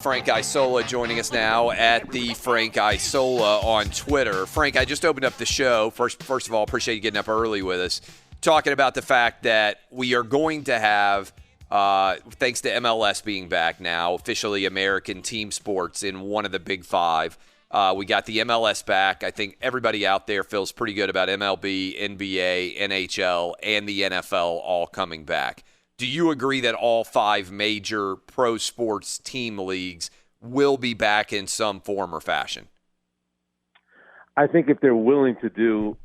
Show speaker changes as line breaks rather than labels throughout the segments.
Frank Isola joining us now at the Frank Isola on Twitter. Frank, I just opened up the show. First of all, appreciate you getting up early with us, talking about the fact that we are going to have, thanks to MLS being back now, officially American team sports in one of the big five. We got the MLS back. I think everybody out there feels pretty good about MLB, NBA, NHL, and the NFL all coming back. Do you agree that all five major pro sports team leagues will be back in some form or fashion?
I think if they're willing to do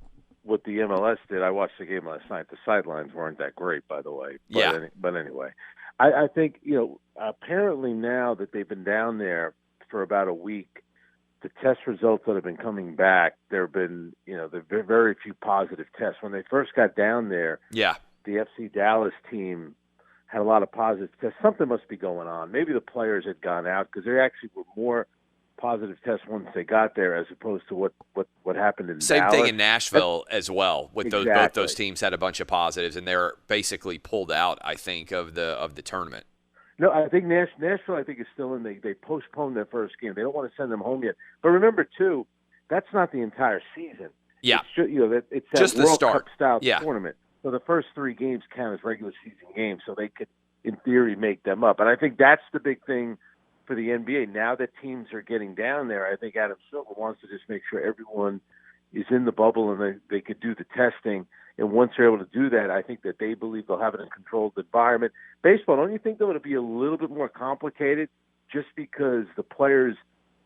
what the MLS did, I watched the game last night. The sidelines weren't that great, by the way. But anyway, I think, apparently now that they've been down there for about a week, the test results that have been coming back, there have been, there have been very few positive tests. When they first got down there, the FC Dallas team had a lot of positive tests. Something must be going on. Maybe the players had gone out because there actually were more positive tests once they got there as opposed to what happened in Dallas.
Same thing in Nashville as well. With both those teams had a bunch of positives, and they're basically pulled out, I think, of the tournament.
No, I think Nashville, I think, is still in. They postponed their first game. They don't want to send them home yet. But remember, too, that's not the entire season.
Yeah.
It's that
just
World
the start.
Cup-style tournament. So the first three games count as regular season games, so they could, in theory, make them up. And I think that's the big thing for the NBA. Now that teams are getting down there, I think Adam Silver wants to just make sure everyone is in the bubble and they could do the testing. And once they're able to do that, I think that they believe they'll have it in a controlled environment. Baseball, don't you think that would be a little bit more complicated just because the players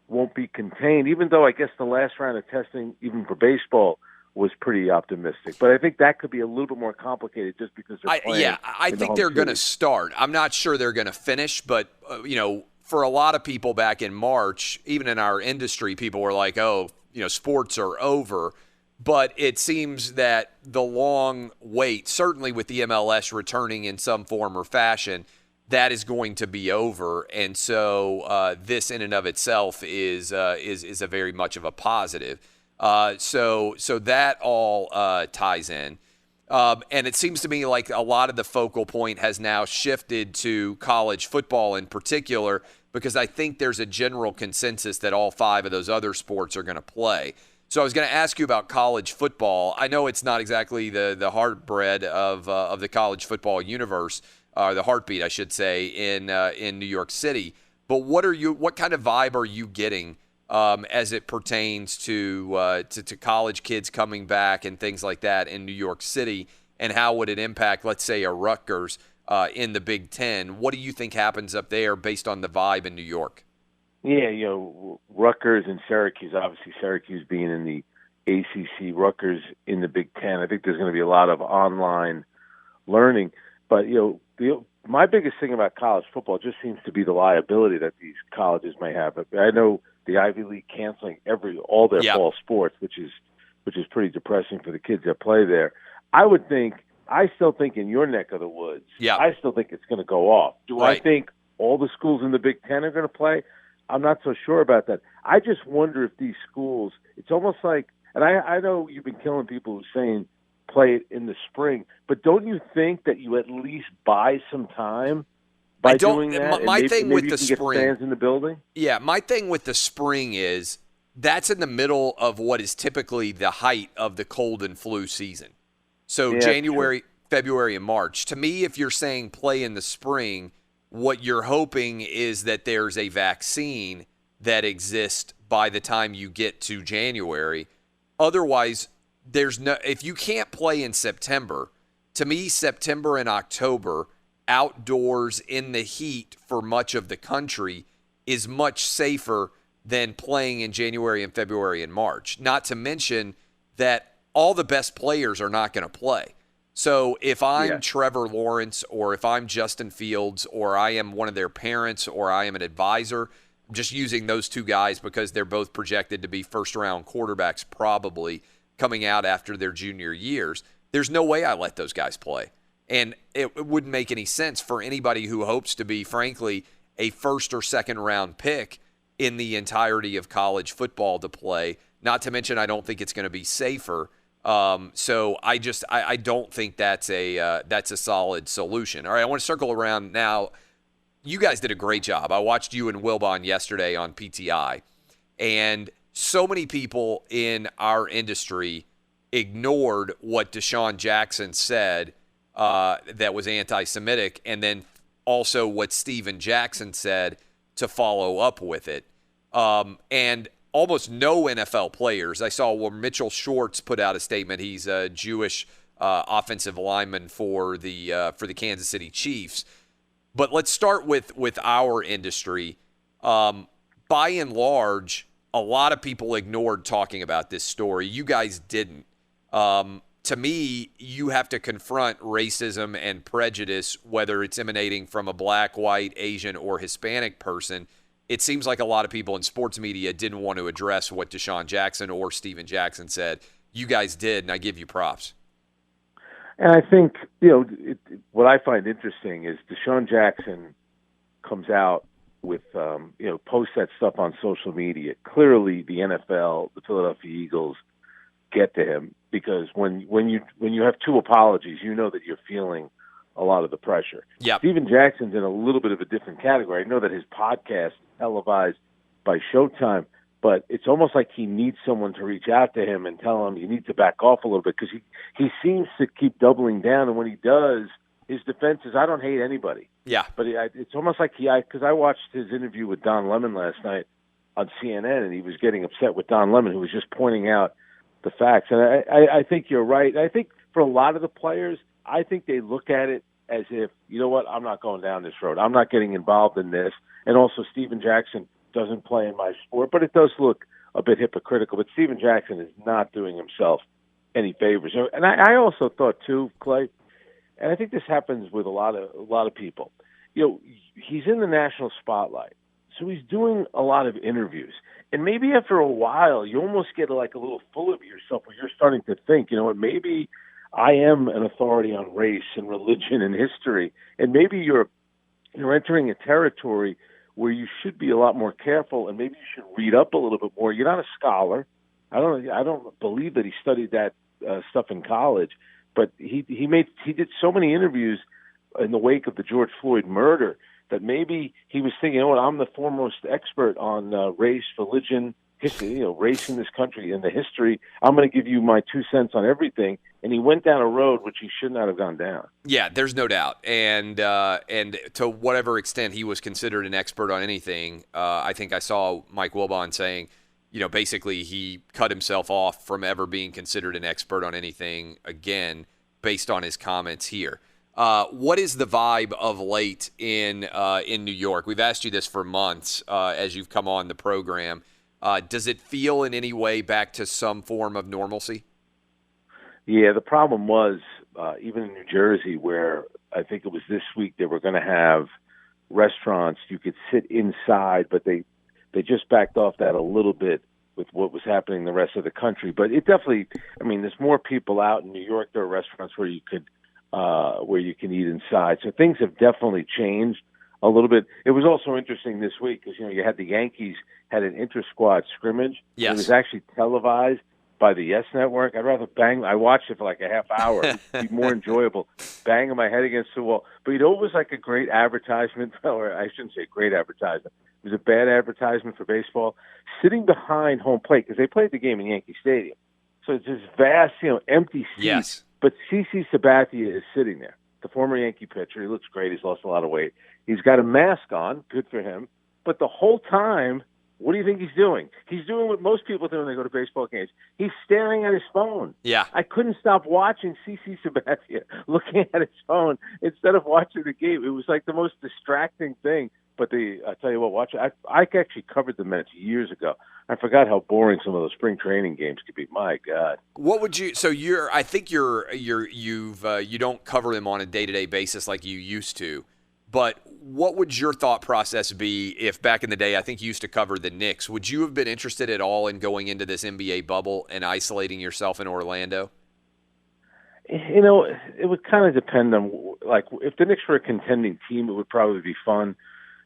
won't be contained, even though I guess the last round of testing, even for baseball, was pretty optimistic. But I think that could be a little bit more complicated just because they're playing.
I think they're going to start. I'm not sure they're going to finish, but, for a lot of people back in March, even in our industry, people were like, sports are over. But it seems that the long wait, certainly with the MLS returning in some form or fashion, that is going to be over. And so this in and of itself is a very much of a positive. So that all ties in. And it seems to me like a lot of the focal point has now shifted to college football in particular, because I think there's a general consensus that all five of those other sports are going to play. So I was going to ask you about college football. I know it's not exactly the heartbread of the college football universe, or the heartbeat, I should say, in New York City. But what kind of vibe are you getting as it pertains to college kids coming back and things like that in New York City, and how would it impact, let's say, a Rutgers in the Big Ten? What do you think happens up there based on the vibe in New York?
Yeah, Rutgers and Syracuse, obviously Syracuse being in the ACC, Rutgers in the Big Ten. I think there's going to be a lot of online learning. But, my biggest thing about college football just seems to be the liability that these colleges may have. I know the Ivy League canceling all their fall sports, which is pretty depressing for the kids that play there. I still think in your neck of the woods, I still think it's going to go off. I think all the schools in the Big Ten are going to play? I'm not so sure about that. I just wonder if these schools, it's almost like, and I know you've been killing people who are saying play it in the spring, but don't you think that you at least buy some time by doing that?
My thing with the spring,
get fans in the building?
Yeah, my thing with the spring is that's in the middle of what is typically the height of the cold and flu season. So January, February, and March. To me, if you're saying play in the spring, what you're hoping is that there's a vaccine that exists by the time you get to January. Otherwise, if you can't play in September, to me, September and October outdoors in the heat for much of the country is much safer than playing in January and February and March. Not to mention that all the best players are not going to play. So if I'm Trevor Lawrence, or if I'm Justin Fields, or I am one of their parents, or I am an advisor, I'm just using those two guys because they're both projected to be first-round quarterbacks probably coming out after their junior years, there's no way I let those guys play. And it wouldn't make any sense for anybody who hopes to be, frankly, a first or second-round pick in the entirety of college football to play. Not to mention, I don't think it's going to be safer. So I don't think that's a solid solution. All right, I want to circle around now. you guys did a great job. I watched you and Wilbon yesterday on PTI, and so many people in our industry ignored what DeSean Jackson said that was anti-Semitic, and then also what Steven Jackson said to follow up with it. And almost no NFL players. I saw where Mitchell Schwartz put out a statement. He's a Jewish offensive lineman for the Kansas City Chiefs. But let's start with our industry. By and large, a lot of people ignored talking about this story. You guys didn't. To me, you have to confront racism and prejudice, whether it's emanating from a black, white, Asian, or Hispanic person. It seems like a lot of people in sports media didn't want to address what DeSean Jackson or Steven Jackson said. You guys did, and I give you props.
And I think, what I find interesting is DeSean Jackson comes out with, posts that stuff on social media. Clearly, the NFL, the Philadelphia Eagles, get to him because when you have two apologies, you know that you're feeling a lot of the pressure.
Yep.
Steven Jackson's in a little bit of a different category. I know that his podcast is televised by Showtime, but it's almost like he needs someone to reach out to him and tell him you need to back off a little bit because he seems to keep doubling down, and when he does, his defense is, I don't hate anybody.
Yeah.
But it's almost like because I watched his interview with Don Lemon last night on CNN, and he was getting upset with Don Lemon, who was just pointing out the facts. And I think you're right. I think for a lot of the players, I think they look at it as if, you know what, I'm not going down this road. I'm not getting involved in this. And also Steven Jackson doesn't play in my sport, but it does look a bit hypocritical. But Steven Jackson is not doing himself any favors. And I also thought too, Clay, and I think this happens with a lot of people. He's in the national spotlight, so he's doing a lot of interviews. And maybe after a while, you almost get like a little full of yourself where you're starting to think, maybe I am an authority on race and religion and history. And maybe you're entering a territory where you should be a lot more careful, and maybe you should read up a little bit more. You're not a scholar. I don't believe that he studied that stuff in college, but he did so many interviews in the wake of the George Floyd murder that maybe he was thinking, I'm the foremost expert on race, religion, history, race in this country and the history. I'm going to give you my 2 cents on everything. And he went down a road which he should not have gone down.
Yeah, there's no doubt. And to whatever extent he was considered an expert on anything, I think I saw Mike Wilbon saying, basically he cut himself off from ever being considered an expert on anything again based on his comments here. What is the vibe of late in New York? We've asked you this for months as you've come on the program. Does it feel in any way back to some form of normalcy?
Yeah, the problem was even in New Jersey, where I think it was this week they were going to have restaurants you could sit inside, but they just backed off that a little bit with what was happening in the rest of the country. But it definitely, there's more people out in New York. There are restaurants where you can eat inside. So things have definitely changed a little bit. It was also interesting this week because, you had the Yankees had an inter-squad scrimmage.
Yes.
It was actually televised by the Yes Network. I'd rather I watched it for like a half hour. It'd be more enjoyable banging my head against the wall. But it was like a great advertisement, or I shouldn't say great advertisement. It was a bad advertisement for baseball. Sitting behind home plate, because they played the game in Yankee Stadium. So it's this vast, empty seat.
Yes.
But CC Sabathia is sitting there, the former Yankee pitcher. He looks great. He's lost a lot of weight. He's got a mask on. Good for him. But the whole time, what do you think he's doing? He's doing what most people do when they go to baseball games. He's staring at his phone.
Yeah.
I couldn't stop watching CC Sabathia looking at his phone instead of watching the game. It was like the most distracting thing. But I tell you what, watch it. I actually covered the Mets years ago. I forgot how boring some of those spring training games could be. My God.
What would you? So I think you don't cover them on a day-to-day basis like you used to. But what would your thought process be if back in the day, I think you used to cover the Knicks? Would you have been interested at all in going into this NBA bubble and isolating yourself in Orlando?
It would kind of depend on, like, if the Knicks were a contending team, it would probably be fun.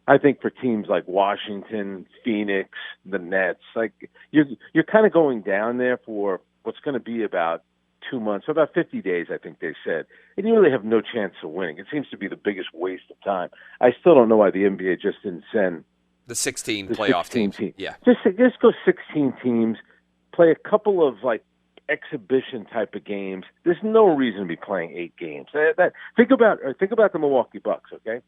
I think for teams like Washington, Phoenix, the Nets, like you're kind of going down there for what's going to be about 2 months, about 50 days, I think they said. And you really have no chance of winning. It seems to be the biggest waste of time. I still don't know why the NBA just didn't send
the 16
the
playoff
16
teams. Yeah.
Just go 16 teams, play a couple of like exhibition type of games. There's no reason to be playing 8 games. Think about the Milwaukee Bucks, okay?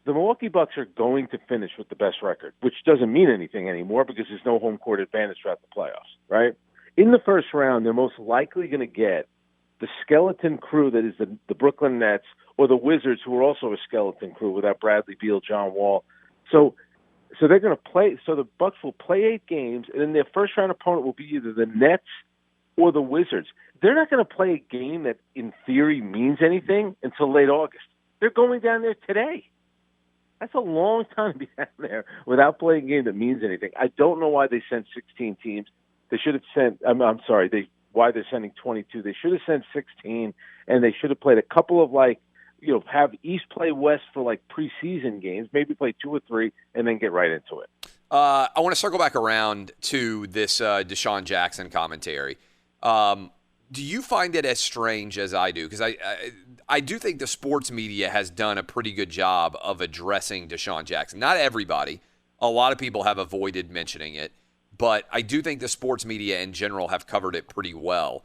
The Milwaukee Bucks are going to finish with the best record, which doesn't mean anything anymore because there's no home court advantage throughout the playoffs, right? In the first round, they're most likely going to get the skeleton crew that is the Brooklyn Nets or the Wizards, who are also a skeleton crew without Bradley Beal, John Wall. So they're going to play. So the Bucks will play 8 games, and then their first round opponent will be either the Nets or the Wizards. They're not going to play a game that, in theory, means anything until late August. They're going down there today. That's a long time to be down there without playing a game that means anything. I don't know why they sent 16 teams. They should have sent. I'm sorry. Why they're sending 22? They should have sent 16, and they should have played a couple of have East play West for like preseason games. Maybe play 2 or 3, and then get right into it.
I want to circle back around to this DeSean Jackson commentary. Do you find it as strange as I do? Because I do think the sports media has done a pretty good job of addressing DeSean Jackson. Not everybody. A lot of people have avoided mentioning it. But I do think the sports media in general have covered it pretty well.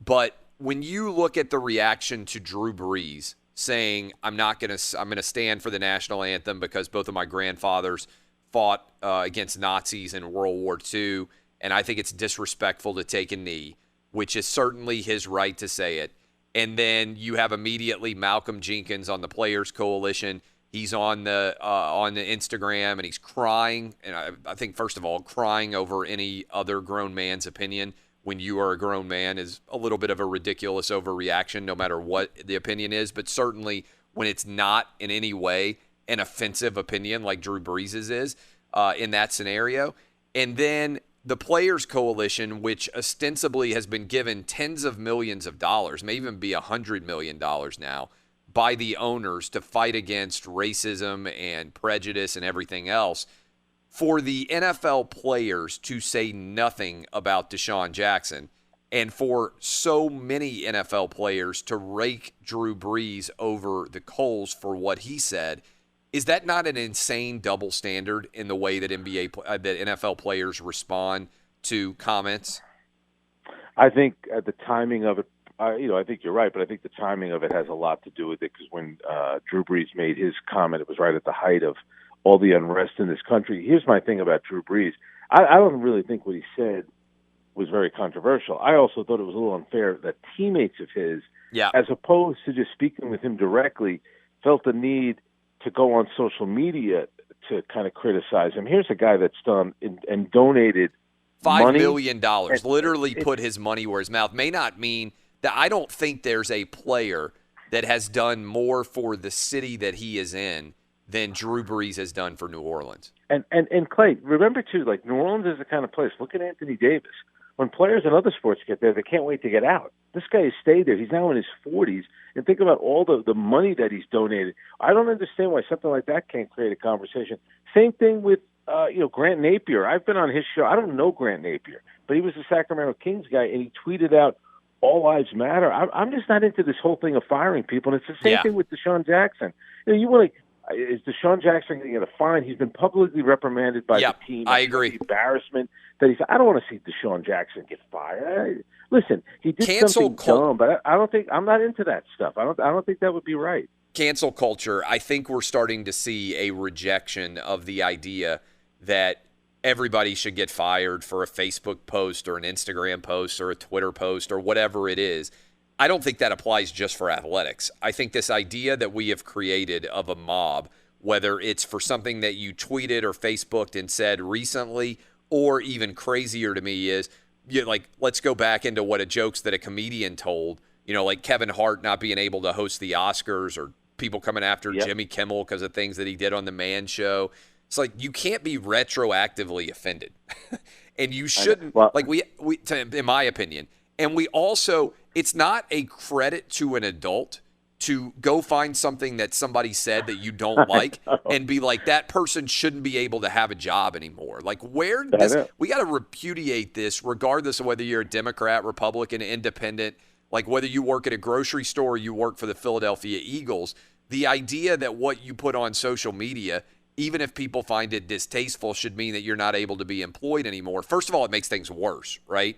But when you look at the reaction to Drew Brees saying, I'm going to stand for the national anthem because both of my grandfathers fought against Nazis in World War II, and I think it's disrespectful to take a knee, which is certainly his right to say it. And then you have immediately Malcolm Jenkins on the Players Coalition. He's on the Instagram, and he's crying. And I think, first of all, crying over any other grown man's opinion when you are a grown man is a little bit of a ridiculous overreaction, no matter what the opinion is. But certainly when it's not in any way an offensive opinion like Drew Brees' is in that scenario. And then the Players Coalition, which ostensibly has been given tens of millions of dollars, may even be $100 million now, by the owners to fight against racism and prejudice and everything else, for the NFL players to say nothing about DeSean Jackson, and for so many NFL players to rake Drew Brees over the coals for what he said, is that not an insane double standard in the way that that NFL players respond to comments?
I think the timing of it, I think you're right, but I think the timing of it has a lot to do with it, because when Drew Brees made his comment, it was right at the height of all the unrest in this country. Here's my thing about Drew Brees. I don't really think what he said was very controversial. I also thought it was a little unfair that teammates of his, as opposed to just speaking with him directly, felt the need to go on social media to kind of criticize him. Here's a guy that's done and donated
$5 million, literally put his money where his mouth. May not mean that I don't think there's a player that has done more for the city that he is in than Drew Brees has done for New Orleans.
And Clay, remember too, like New Orleans is the kind of place. Look at Anthony Davis. When players in other sports get there, they can't wait to get out. This guy has stayed there. He's now in his 40s, and think about all the money that he's donated. I don't understand why something like that can't create a conversation. Same thing with Grant Napier. I've been on his show. I don't know Grant Napier, but he was the Sacramento Kings guy, and he tweeted out, "All lives matter." I'm just not into this whole thing of firing people, and it's the same thing with DeSean Jackson. You want to. Is DeSean Jackson going to get a fine? He's been publicly reprimanded by the team.
I agree.
The embarrassment that he's. I don't want to see DeSean Jackson get fired. Listen, he did something dumb, but I don't think I'm not into that stuff. I don't think that would be right.
Cancel culture. I think we're starting to see a rejection of the idea that everybody should get fired for a Facebook post or an Instagram post or a Twitter post or whatever it is. I don't think that applies just for athletics. I think this idea that we have created of a mob, whether it's for something that you tweeted or Facebooked and said recently, or even crazier to me is, let's go back into what jokes that a comedian told, like Kevin Hart not being able to host the Oscars, or people coming after Jimmy Kimmel because of things that he did on The Man Show. It's like, you can't be retroactively offended. And you shouldn't, in my opinion. And we also, it's not a credit to an adult to go find something that somebody said that you don't like and be like, that person shouldn't be able to have a job anymore. Like, where does we got to repudiate this, regardless of whether you're a Democrat, Republican, Independent, like whether you work at a grocery store or you work for the Philadelphia Eagles. The idea that what you put on social media, even if people find it distasteful, should mean that you're not able to be employed anymore. First of all, it makes things worse, right?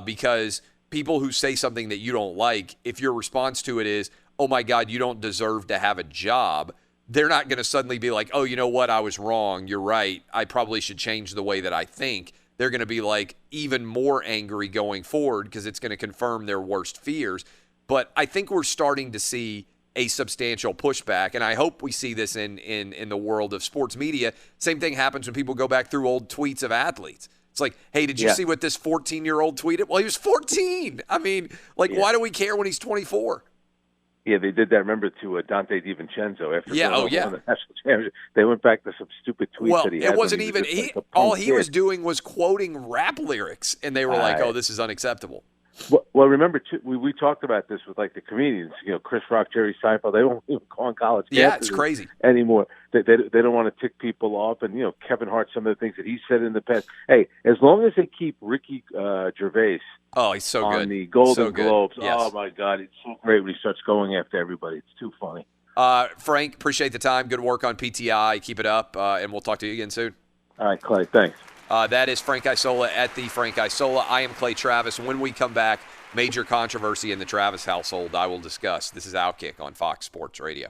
Because people who say something that you don't like, if your response to it is, oh my God, you don't deserve to have a job, they're not going to suddenly be like, oh, you know what, I was wrong, you're right, I probably should change the way that I think. They're going to be like even more angry going forward because it's going to confirm their worst fears. But I think we're starting to see a substantial pushback, and I hope we see this in the world of sports media. Same thing happens when people go back through old tweets of athletes. It's like, hey, did you see what this 14-year-old tweeted? Well, he was 14. I mean, why do we care when he's 24?
Yeah, they did that. Remember to Dante DiVincenzo after
won
the national championship. They went back to some stupid tweets that he had.
Well, it wasn't even all he was doing was quoting rap lyrics, and they were like, "Oh, this is unacceptable."
Well, remember too, we talked about this with like the comedians, Chris Rock, Jerry Seinfeld. They won't even call on college campuses
it's crazy
anymore. They don't want to tick people off, and Kevin Hart, some of the things that he said in the past. Hey, as long as they keep Ricky Gervais,
he's so
on
good.
the Golden Globes.
Yes.
Oh my God, it's so great when he starts going after everybody. It's too funny.
Frank, appreciate the time. Good work on PTI. Keep it up, and we'll talk to you again soon.
All right, Clay. Thanks.
That is Frank Isola at the Frank Isola. I am Clay Travis. When we come back, major controversy in the Travis household I will discuss. This is OutKick on Fox Sports Radio.